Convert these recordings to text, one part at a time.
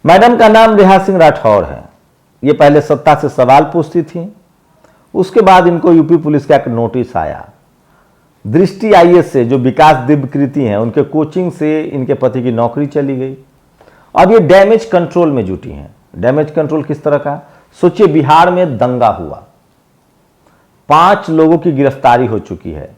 Madam का नाम नेहा सिंह राठौर है। ये पहले सत्ता से सवाल पूछती थी, उसके बाद इनको यूपी पुलिस का एक नोटिस आया। दृष्टि आईएएस से जो विकास दिव्यकृति हैं, उनके कोचिंग से इनके पति की नौकरी चली गई। अब ये डैमेज कंट्रोल में जुटी हैं। डैमेज कंट्रोल किस तरह का? सोचिए, बिहार में दंगा हुआ, 5 लोगों की गिरफ्तारी हो चुकी है।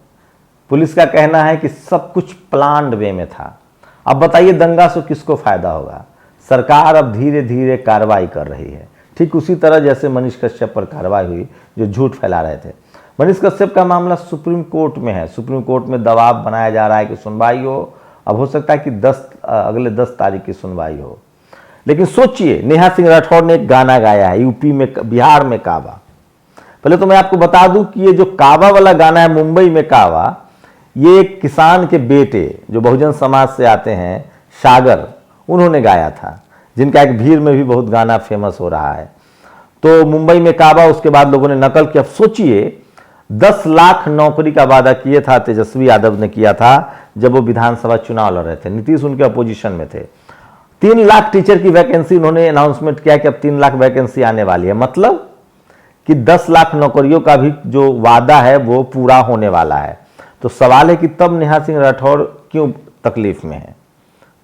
पुलिस का कहना है कि सब कुछ प्लान्ड वे में था। अब बताइए, दंगा से किसको फायदा होगा? सरकार अब धीरे धीरे कार्रवाई कर रही है, ठीक उसी तरह जैसे मनीष कश्यप पर कार्रवाई हुई जो झूठ फैला रहे थे। मनीष कश्यप का मामला सुप्रीम कोर्ट में है। सुप्रीम कोर्ट में दबाव बनाया जा रहा है कि सुनवाई हो। अब हो सकता है कि अगले 10 तारीख की सुनवाई हो। लेकिन सोचिए, नेहा सिंह राठौर ने एक गाना गाया है यूपी में, बिहार में काबा। पहले तो मैं आपको बता दूं कि ये जो काबा वाला गाना है, मुंबई में काबा, ये एक किसान के बेटे जो बहुजन समाज से आते हैं, सागर, उन्होंने गाया था, जिनका एक भीड़ में भी बहुत गाना फेमस हो रहा है। तो मुंबई में काबा, उसके बाद लोगों ने नकल किया। सोचिए, 10 लाख नौकरी का वादा किया था तेजस्वी यादव ने, किया था जब वो विधानसभा चुनाव लड़ रहे थे। नीतीश उनके अपोजिशन में थे। 3 लाख टीचर की वैकेंसी उन्होंने अनाउंसमेंट किया कि अब 3 लाख वैकेंसी आने वाली है। मतलब कि 10 लाख नौकरियों का भी जो वादा है वो पूरा होने वाला है। तो सवाल है कि तब नेहा सिंह राठौर क्यों तकलीफ में है?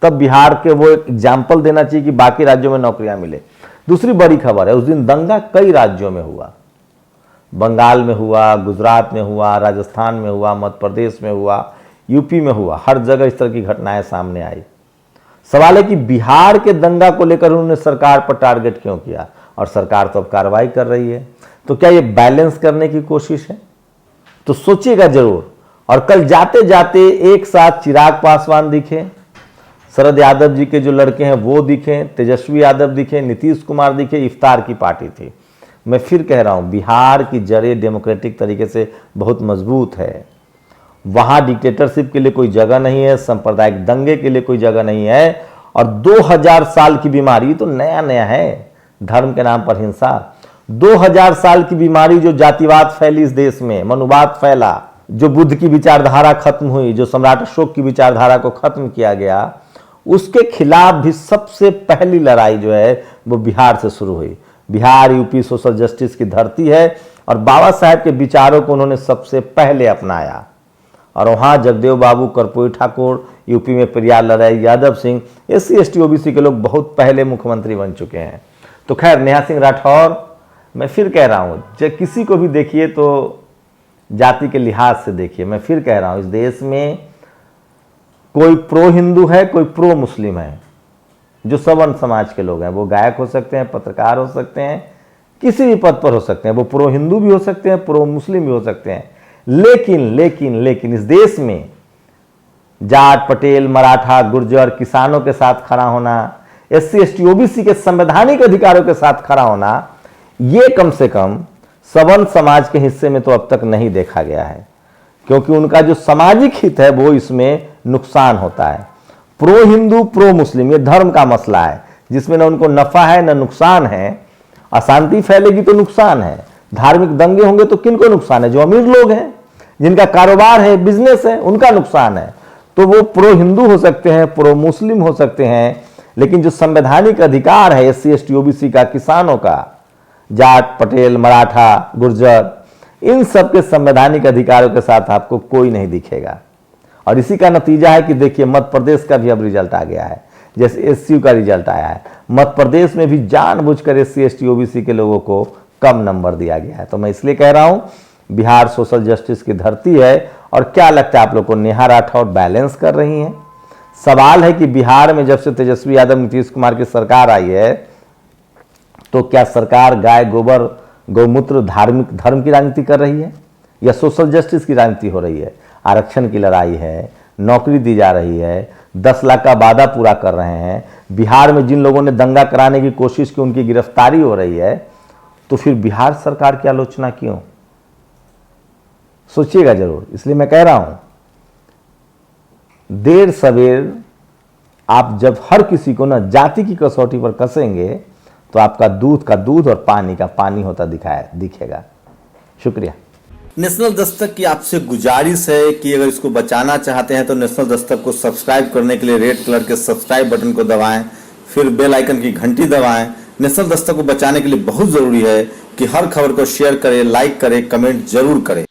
तब बिहार के वो एक एग्जाम्पल देना चाहिए कि बाकी राज्यों में नौकरियां मिले। दूसरी बड़ी खबर है, उस दिन दंगा कई राज्यों में हुआ। बंगाल में हुआ, गुजरात में हुआ, राजस्थान में हुआ, मध्य प्रदेश में हुआ, यूपी में हुआ। हर जगह इस तरह की घटनाएं सामने आई। सवाल है कि बिहार के दंगा को लेकर उन्होंने सरकार पर टारगेट क्यों किया? और सरकार तो अब कार्रवाई कर रही है। तो क्या ये बैलेंस करने की कोशिश है? तो सोचिएगा जरूर। और कल जाते जाते एक साथ चिराग पासवान दिखे, शरद यादव जी के जो लड़के हैं वो दिखे, तेजस्वी यादव दिखे, नीतीश कुमार दिखे, इफ्तार की पार्टी थी। मैं फिर कह रहा हूं, बिहार की जड़ें डेमोक्रेटिक तरीके से बहुत मजबूत है। वहां डिक्टेटरशिप के लिए कोई जगह नहीं है, सांप्रदायिक दंगे के लिए कोई जगह नहीं है। और 2000 साल की बीमारी तो नया नया है, धर्म के नाम पर हिंसा। 2000 साल की बीमारी जो जातिवाद फैली इस देश में, मनुवाद फैला, जो बुद्ध की विचारधारा खत्म हुई, जो सम्राट अशोक की विचारधारा को खत्म किया गया, उसके खिलाफ भी सबसे पहली लड़ाई जो है वो बिहार से शुरू हुई। बिहार यूपी सोशल जस्टिस की धरती है और बाबा साहेब के विचारों को उन्होंने सबसे पहले अपनाया। और वहाँ जगदेव बाबू, कर्पूरी ठाकुर, यूपी में प्रिया लड़ाई, Yadav Singh, SC ST OBC के लोग बहुत पहले मुख्यमंत्री बन चुके हैं। तो खैर, नेहा सिंह राठौर, मैं फिर कह रहा हूँ, जब किसी को भी देखिए तो जाति के लिहाज से देखिए। मैं फिर कह रहा हूँ, इस देश में कोई प्रो हिंदू है, कोई प्रो मुस्लिम है। जो सवर्ण समाज के लोग हैं वो गायक हो सकते हैं, पत्रकार हो सकते हैं, किसी भी पद पर हो सकते हैं। वो प्रो हिंदू भी हो सकते हैं, प्रो मुस्लिम भी हो सकते हैं। लेकिन इस देश में जाट, पटेल, मराठा, गुर्जर, किसानों के साथ खड़ा होना, SC ST OBC के संवैधानिक अधिकारों के साथ खड़ा होना, ये कम से कम सवर्ण समाज के हिस्से में तो अब तक नहीं देखा गया है। क्योंकि उनका जो सामाजिक हित है वो इसमें नुकसान होता है। प्रो हिंदू, प्रो मुस्लिम, ये धर्म का मसला है जिसमें न उनको नफा है न नुकसान है। अशांति फैलेगी तो नुकसान है, धार्मिक दंगे होंगे तो किनको नुकसान है? जो अमीर लोग हैं, जिनका कारोबार है, बिजनेस है, उनका नुकसान है। तो वो प्रो हिंदू हो सकते हैं, प्रो मुस्लिम हो सकते हैं, लेकिन जो संवैधानिक अधिकार है SC ST OBC का, किसानों का, जाट, पटेल, मराठा, गुर्जर, इन सब के संवैधानिक अधिकारों के साथ आपको कोई नहीं दिखेगा। और इसी का नतीजा है कि देखिए, मध्य प्रदेश का भी अब रिजल्ट आ गया है, जैसे SCU का रिजल्ट आया है। मध्य प्रदेश में भी जानबूझकर SC ST OBC के लोगों को कम नंबर दिया गया है। तो मैं इसलिए कह रहा हूं, बिहार सोशल जस्टिस की धरती है। और क्या लगता है आप लोग को, नेहा राठौर बैलेंस कर रही हैं? सवाल है कि बिहार में जब से तेजस्वी यादव, नीतीश कुमार की सरकार आई है, तो क्या सरकार गाय, गोबर, गौमूत्र, धर्म की राजनीति कर रही है या सोशल जस्टिस की राजनीति हो रही है? आरक्षण की लड़ाई है, नौकरी दी जा रही है, 10 लाख का वादा पूरा कर रहे हैं। बिहार में जिन लोगों ने दंगा कराने की कोशिश की उनकी गिरफ्तारी हो रही है। तो फिर बिहार सरकार की आलोचना क्यों? सोचिएगा जरूर। इसलिए मैं कह रहा हूं, देर सवेर आप जब हर किसी को ना जाति की कसौटी पर कसेंगे तो आपका दूध का दूध और पानी का पानी होता दिखेगा। शुक्रिया। नेशनल दस्तक की आपसे गुजारिश है कि अगर इसको बचाना चाहते हैं तो नेशनल दस्तक को सब्सक्राइब करने के लिए रेड कलर के सब्सक्राइब बटन को दबाएं, फिर बेल आइकन की घंटी दबाएं। नेशनल दस्तक को बचाने के लिए बहुत जरूरी है कि हर खबर को शेयर करें, लाइक करें, कमेंट जरूर करें।